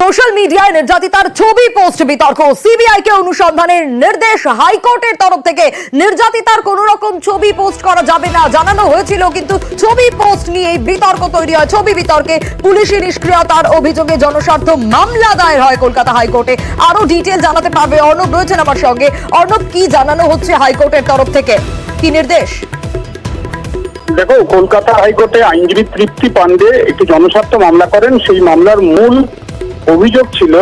Social মিডিয়ায় নির্যাতিতার ছবি পোস্ট বিতর্ক, সিবিআই কে অনুসন্ধানের নির্দেশ হাইকোর্টের তরফ থেকে। নির্যাতিতার কোন রকম ছবি পোস্ট করা যাবে না জানানো হয়েছিল, কিন্তু ছবি পোস্ট নিয়ে বিতর্ক তৈরি হয়। ছবি বিতর্কে পুলিশি নিষ্ক্রিয়তার অভিযোগে জনস্বার্থ মামলা দায়ের হয় কলকাতা হাইকোর্টে। আরো ডিটেইল জানাতে পারবে অর্ণব, রয়েছেন আমার সঙ্গে। অর্ণব, কি জানানো হচ্ছে হাইকোর্টের তরফ থেকে, কি নির্দেশ? দেখো, কলকাতা হাইকোর্টে আইনজীবী তৃপ্তি পান্ডে একটি জনস্বার্থ মামলা করেন। সেই মামলার মূল অভিযোগ ছিল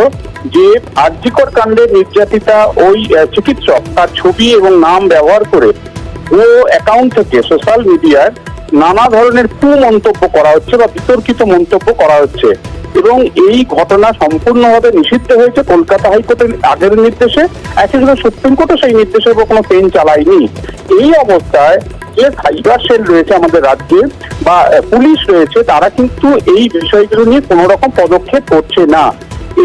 যে আরজিকর কাণ্ডে নির্যাতিতা ওই চিকিৎসক তার ছবি এবং নাম ব্যবহার করে ও অ্যাকাউন্ট থেকে সোশ্যাল মিডিয়ার নানা ধরনের মন্তব্য করা হচ্ছে বা বিতর্কিত মন্তব্য করা হচ্ছে, এবং এই ঘটনা সম্পূর্ণভাবে নিষিদ্ধ হয়েছে কলকাতা হাইকোর্টের আগের নির্দেশে। একইভাবে সুপ্রিম কোর্টও সেই নির্দেশের উপর কোনো পেন চালায়নি। এই অবস্থায় যে সাইবার সেল রয়েছে আমাদের রাজ্যে বা পুলিশ রয়েছে, তারা কিন্তু এই বিষয়গুলো নিয়ে কোনো রকম পদক্ষেপ করছে না।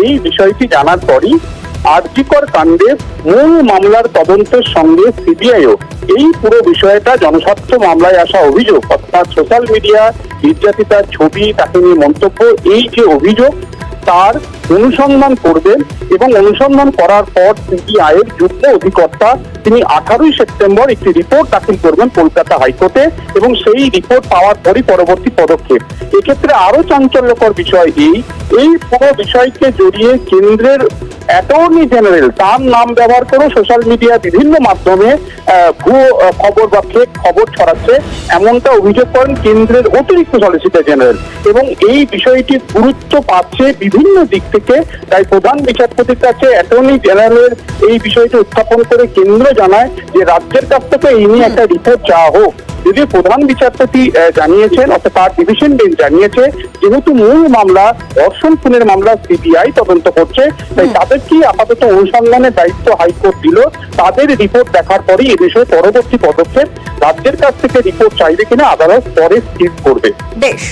এই বিষয়টি জানার পরই আরজিকর কাণ্ডের মূল মামলার তদন্তের সঙ্গে সিবিআইও এই পুরো বিষয়টা জনস্বার্থ মামলায় আসা অভিযোগ, অর্থাৎ সোশ্যাল মিডিয়া নির্যাতিতার ছবি, তাকে নিয়ে মন্তব্য, এই যে অভিযোগ তার অনুসন্ধান করবেন। এবং অনুসন্ধান করার পর সিবিআই এর যুগ্ম অধিকর্তা তিনি 18ই সেপ্টেম্বর একটি রিপোর্ট দাখিল করবেন কলকাতা হাইকোর্টে, এবং সেই রিপোর্ট পাওয়ার পরই পরবর্তী পদক্ষেপ। এক্ষেত্রে আরো চাঞ্চল্যকর বিষয় এই পুরো বিষয়কে জড়িয়ে কেন্দ্রের অ্যাটর্নি জেনারেল তার নাম ব্যবহার করে সোশ্যাল মিডিয়া বিভিন্ন মাধ্যমে ভুয়ো খবর বা ফেক খবর ছড়াচ্ছে, এমনটা অভিযোগ করেন কেন্দ্রের অতিরিক্ত সলিসিটর জেনারেল। এবং এই বিষয়টি গুরুত্ব পাচ্ছে বিভিন্ন দিক থেকে। তাই প্রধান বিচারপতির কাছে অ্যাটর্নি জেনারেলের এই বিষয়টি উত্থাপন করে কেন্দ্র জানায় যে রাজ্যের কাছ থেকে এই নিয়ে একটা রিপোর্ট চাওয়া হোক। যদিও প্রধান বিচারপতি জানিয়েছেন, অর্থাৎ তার ডিভিশন বেঞ্চ জানিয়েছে, যেহেতু মূল মামলা ধর্ষণ খুনের মামলা সিবিআই তদন্ত করছে, তাই তাদেরকে আপাতত অনুসন্ধানের দায়িত্ব হাইকোর্ট দিল। তাদের রিপোর্ট দেখার পরেই এ বিষয়ে পরবর্তী পদক্ষেপ রাজ্যের কাছ থেকে রিপোর্ট চাইবে কিনা আদালত পরে স্থির করবে। বেশ,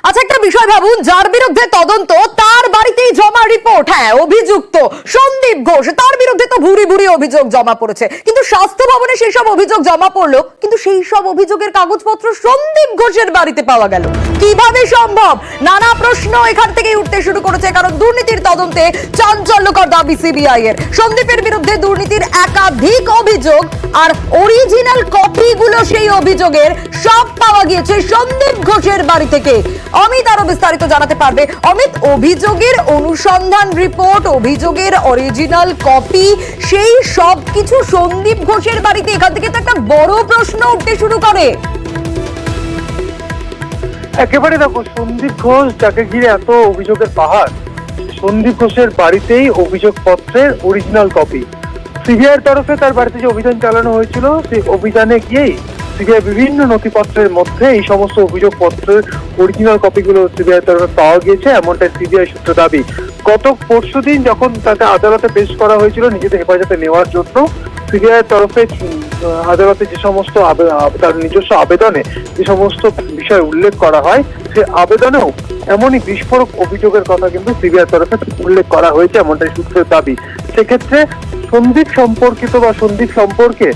আচ্ছা, একটা বিষয় ভাবুন, যার বিরুদ্ধে তদন্ত তার বাড়িতেই জমা রিপোর্ট। হ্যাঁ, অভিযুক্ত সন্দীপ ঘোষ, তার বিরুদ্ধে তো ভুরি ভুরি অভিযোগ জমা পড়েছে, কিন্তু স্বাস্থ্য ভবনে সেই সব অভিযোগ জমা পড়লো, কিন্তু সেই সব অভিযোগের কাগজপত্র সন্দীপ ঘোষের বাড়িতে পাওয়া গেল। কিভাবে সম্ভব? নানা প্রশ্ন এখান থেকেই উঠতে শুরু করেছে, কারণ দুর্নীতির তদন্তে চাঞ্চল্যকর দাবি সিবিআই এর। সন্দীপের বিরুদ্ধে দুর্নীতির একাধিক অভিযোগ, আর অরিজিনাল কপিগুলো সেই অভিযোগের সব পাওয়া গিয়েছে সন্দীপ ঘোষের বাড়ি থেকে। অমিত আরো বিস্তারিত জানাতে পারবে। অমিত, অভিযোগের অনুসন্ধান রিপোর্ট, অভিযোগের অরিজিনাল কপি, সেই সব কিছু সন্দীপ ঘোষের বাড়িতে, এখান থেকে তো একটা বড় প্রশ্ন উঠতে শুরু করে। একেবারে দেখো, সন্দীপ ঘোষ যাকে ঘিরে এত অভিযোগের পাহাড়, সন্দীপ ঘোষের বাড়িতেই অভিযোগপত্রের অরিজিনাল কপি। সিবিআইয়ের তরফে তার বাড়িতে যে অভিযান চালানো হয়েছিল, সেই অভিযানে গিয়েই সিবিআই বিভিন্ন নথিপত্রের মধ্যে এই সমস্ত অভিযোগপত্রের অরিজিনাল কপিগুলো সিবিআই তরফে পাওয়া গিয়েছে, এমনটাই সিবিআই সূত্র দাবি। গত পরশুদিন যখন তাকে আদালতে পেশ করা হয়েছিল নিজেদের হেফাজতে নেওয়ার জন্য, সিবিআই তরফে আদালতে যে সমস্ত তার নিজস্ব আবেদনে যে সমস্ত বিষয় উল্লেখ করা হয়, সে আবেদনেও এমনই বিস্ফোরক অভিযোগের কথা কিন্তু সিবিআই তরফে উল্লেখ করা হয়েছে, এমনটাই সূত্রের দাবি। সেক্ষেত্রে সন্দীপ সম্পর্কিত বা সন্দীপ সম্পর্কে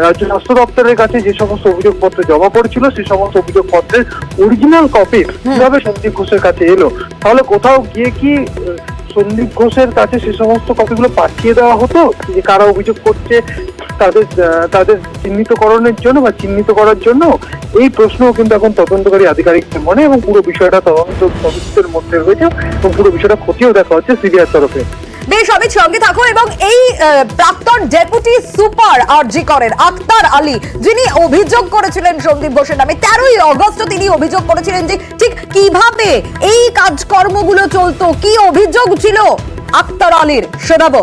রাজ্য স্বাস্থ্য দপ্তরের কাছে যে সমস্ত অভিযোগপত্র জমা পড়েছিল, সেই সমস্ত অভিযোগপত্রের অরিজিনাল কপি কিভাবে সন্দীপ ঘোষের কাছে এলো? তাহলে কোথাও গিয়ে কি সন্দীপ ঘোষের কাছে সে সমস্ত কপিগুলো পাঠিয়ে দেওয়া হতো, যে কারা অভিযোগ করছে তাদের চিহ্নিতকরণের জন্য বা চিহ্নিত করার জন্য? এই প্রশ্নও কিন্তু এখন তদন্তকারী আধিকারিকদের মনে, এবং পুরো বিষয়টা তদন্তের মধ্যে রয়েছে, এবং পুরো বিষয়টা খতিয়েও দেখা হচ্ছে সিবিআই তরফে। বেশ, অমিত সঙ্গে থাকো। এবং এই প্রাক্তন ডেপুটি সুপার আরজিকরের আক্তার আলী, যিনি অভিযোগ করেছিলেন সন্দীপ ঘোষের নামে, 13ই আগস্ট তিনি অভিযোগ করেছিলেন যে ঠিক কিভাবে এই কাজকর্মগুলো চলতো, কি অভিযোগ ছিল আক্তার আলীর, শোনাবো।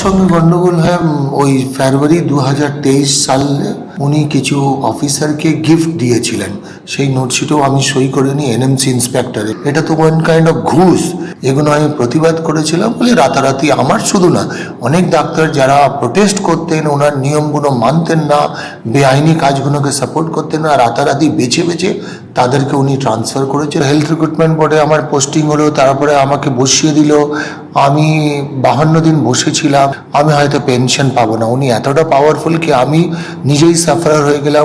সঙ্গে গন্ডগোল হয় ওই ফেব্রুয়ারি 2023 সালে। উনি কিছু অফিসারকে গিফট দিয়েছিলেন, সেই নোটশিটও আমি সই করে নিই এনএমসি ইন্সপেক্টরে। এটা তো ওয়ান কাইন্ড অফ ঘুষ। এগুলো আমি প্রতিবাদ করেছিলাম বলে রাতারাতি, আমার শুধু না, অনেক ডাক্তার যারা প্রোটেস্ট করতেন, ওনার নিয়মগুলো মানতেন না, বেআইনি কাজগুলোকে সাপোর্ট করতেন না, রাতারাতি বেছে বেছে তাদেরকে উনি ট্রান্সফার করেছেন। হেলথ রিক্রুটমেন্ট বোর্ডে আমার পোস্টিং হলো, তারপরে আমাকে বসিয়ে দিল। আমি 52 দিন বসেছিলাম। আমি হয়তো পেনশন পাবো না। উনি এতটা পাওয়ারফুল কি আমি নিজেই সাফারার হয়ে গেলাম।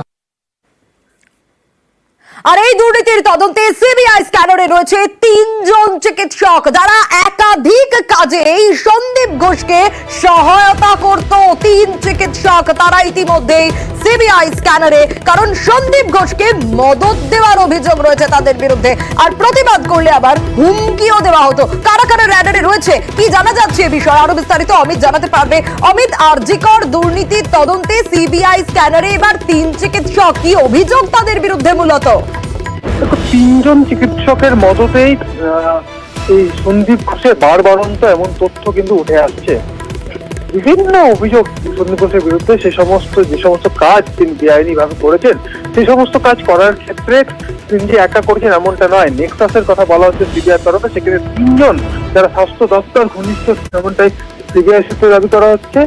আর এই দুর্নীতির তদন্তে সিবিআই স্ক্যানারে রয়েছে 3 জন চিকিৎসক যারা একাধিক কাজে এই সন্দীপ ঘোষকে সহায়তা করত। 3 চিকিৎসক তারা ইতিমধ্যেই সিবিআই স্ক্যানারে, কারণ সন্দীপ ঘোষকে মদত দেওয়ার অভিযোগ রয়েছে তাদের বিরুদ্ধে। আর প্রতিবাদ করলে আবার হুমকিও দেওয়া হতো। কারা কারা র্যাডারে রয়েছে, কি জানা যাচ্ছে এ বিষয়ে আরো বিস্তারিত অমিত জানাতে পারবে। অমিত, আরজিকর দুর্নীতির তদন্তে সিবিআই স্ক্যানারে এবার 3 চিকিৎসক, কি অভিযোগ তাদের বিরুদ্ধে মূলত? 3 জন চিকিৎসকের মদতেই এই সন্দীপ ঘোষের বারবারন্ত এমন তথ্য কিন্তু উঠে আসছে। বিভিন্ন অভিযোগ সন্দীপ ঘোষের বিরুদ্ধে, যে সমস্ত কাজ তিনি বেআইনি ভাবে করেছেন, সেই সমস্ত কাজ করার ক্ষেত্রে তিনি যে একা করেছেন এমনটা নয়। নেক্সাসের কথা বলা হচ্ছে সিবিআই তরফে, সেখানে 3 জন যারা স্বাস্থ্য দপ্তর ঘনিষ্ঠ, এমনটাই সিবিআই সূত্রে দাবি করা হচ্ছে।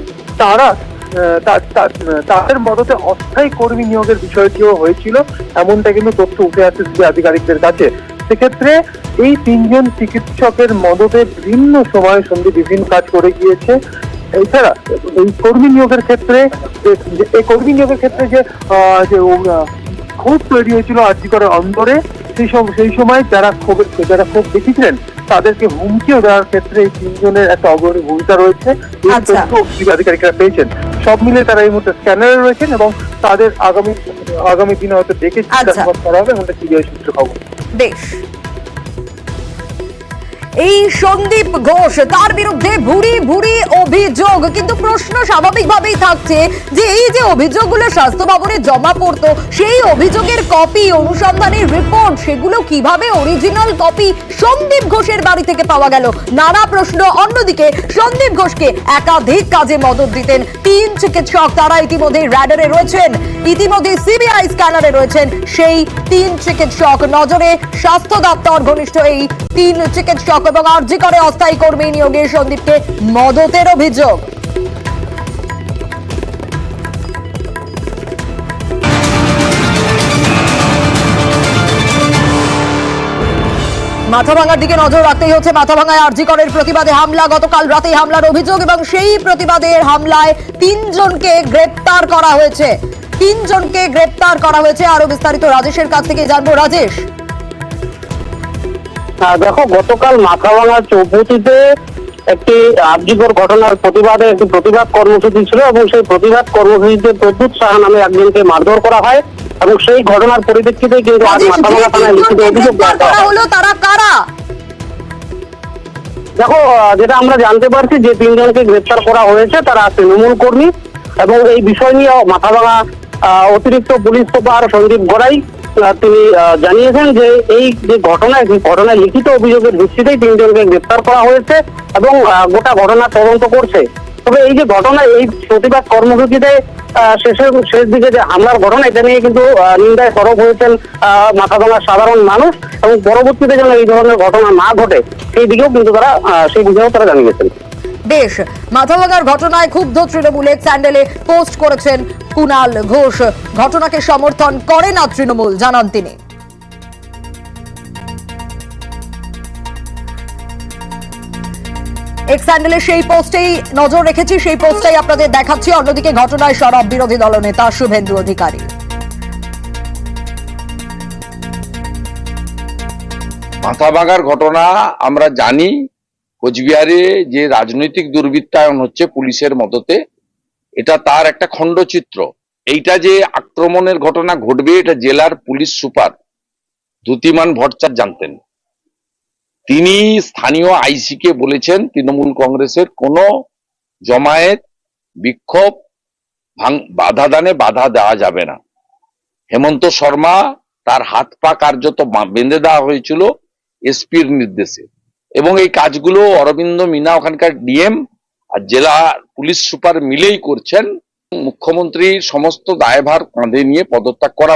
তারা তাদের মদতে অস্থায়ী কর্মী নিয়োগের বিষয়টিও হয়েছিল, এমনটা কিন্তু তথ্য উঠে আসছে সিবিআই আধিকারিকদের কাছে। সেক্ষেত্রে এই 3 জন চিকিৎসকের মদতে বিভিন্ন সময় সন্দীপ বিভিন্ন কাজ করে গিয়েছে। এছাড়া এই কর্মী নিয়োগের ক্ষেত্রে যে ক্ষোভ তৈরি হয়েছিল আরজিকরের অন্দরে, সেই সময় যারা ক্ষোভ দেখিয়েছিলেন তাদেরকে হুমকিও দেওয়ার ক্ষেত্রে এই 3 জনের একটা অগ্রণী ভূমিকা রয়েছে। এই তথ্য আধিকারিকরা পেয়েছেন। সব মিলে তারা এই মুহূর্তে স্ক্যানারে রয়েছেন এবং তাদের আগামী দিনে হয়তো দেখে জিজ্ঞাসাবাদ করা হবে, এমনটা সিবিআই সূত্রে খবর। বেশ, এই সন্দীপ ঘোষ, তার বিরুদ্ধে ভুরি ভুরি অভিযোগ, কিন্তু প্রশ্ন স্বাভাবিকভাবেই থাকছে যে এই যে অভিযোগগুলো স্বাস্থ্য ভবনে জমা পড়তো, সেই অভিযোগের কপি, অনুসন্ধানের রিপোর্ট, সেগুলো কিভাবে অরিজিনাল কপি সন্দীপ ঘোষের বাড়ি থেকে পাওয়া গেল? নানা প্রশ্ন। অন্যদিকে সন্দীপ ঘোষকে একাধিক কাজে মদত দিতেন 3 চিকিৎসক, তারা ইতিমধ্যে র্যাডারে রয়েছেন, ইতিমধ্যে সিবিআই স্ক্যানারে রয়েছেন সেই 3 চিকিৎসক। নজরে স্বাস্থ্য দপ্তর ঘনিষ্ঠ এই 3 চিকিৎসক এবং আরজিকরে অস্থায়ী কর্মী নিয়োগে সন্দীপকে মদতের অভিযোগ। মাথাভাঙার দিকে নজর রাখতেই হচ্ছে। মাথাভাঙায় আরজিকরের প্রতিবাদে হামলা, গতকাল রাতে হামলার অভিযোগ এবং সেই প্রতিবাদের হামলায় 3 জনকে গ্রেপ্তার করা হয়েছে। 3 জনকে গ্রেপ্তার করা হয়েছে। আরো বিস্তারিত রাজেশের কাছ থেকে জানবো। রাজেশ, দেখো, গতকাল মাথাভাঙার চৌপতিতে একটি আরজিকর ঘটনার প্রতিবাদে একটি প্রতিবাদ কর্মসূচি ছিল এবং সেই প্রতিবাদ কর্মসূচিতে প্রদ্যুৎ সাহা নামে একজনকে মারধর করা হয় এবং সেই ঘটনার পরিপ্রেক্ষিতে কিন্তু আজ মাথাভাঙা থানায় লিখিত অভিযোগ করা হলো। তারা কারা? দেখো, যেটা আমরা জানতে পারছি যে 3 জনকে গ্রেপ্তার করা হয়েছে তারা তৃণমূল কর্মী এবং এই বিষয় নিয়ে মাথাভাঙা অতিরিক্ত পুলিশ সুপার সন্দীপ গড়াই তিনি জানিয়েছেন যে এই যে ঘটনায় লিখিত অভিযোগের ভিত্তিতেই 3 জনকে গ্রেপ্তার করা হয়েছে এবং গোটা ঘটনা তদন্ত করছে। তবে এই যে ঘটনা, এই প্রতিবাদ কর্মসূচিতে শেষ দিকে যে হামলার ঘটনা, এটা নিয়ে কিন্তু নিন্দায় সরব হয়েছেন মাথাভাঙার সাধারণ মানুষ এবং পরবর্তীতে যেন এই ধরনের ঘটনা না ঘটে সেই দিকেও কিন্তু সেই বিষয়েও তারা জানিয়েছেন। বেশ, মাথাভাঙার ঘটনায় ক্ষুব্ধ তৃণমূল এক স্যান্ডেলে পোস্ট করেছেন কুণাল ঘোষ। ঘটনাকে সমর্থন করে না তৃণমূল, জানান তিনি। এক স্যান্ডেলে সেই পোস্টেই নজর রেখেছি, সেই পোস্টটাই আপনাদের দেখাচ্ছি। অন্যদিকে ঘটনায় সরব বিরোধী দলনেতা শুভেন্দু অধিকারী। মাথাভাঙার ঘটনা আমরা জানি, কোচবিহারে যে রাজনৈতিক দুর্বৃত্তায়ন হচ্ছে পুলিশের মদতে, এটা তার একটা খণ্ডচিত্র। এইটা যে আক্রমণের ঘটনা ঘটবে এটা জেলার পুলিশ সুপার দ্যুতিমান ভট্টাচার্য জানতেন। তিনি স্থানীয় আইসিকে বলেছেন তৃণমূল কংগ্রেসের কোনো জমায়েত, বিক্ষোভ, বাধা দানে বাধা দেওয়া যাবে না। হেমন্ত শর্মা তার হাত পা কার্যত বেঁধে দেওয়া হয়েছিল এসপির নির্দেশে এবং এই কাজগুলো অরবিন্দ মিনা ওখানকার ডিএম আর জেলা পুলিশ সুপার মিলেই করছেন। মুখ্যমন্ত্রীর সমস্ত দায়ভার কাঁধে নিয়ে পদত্যাগ করা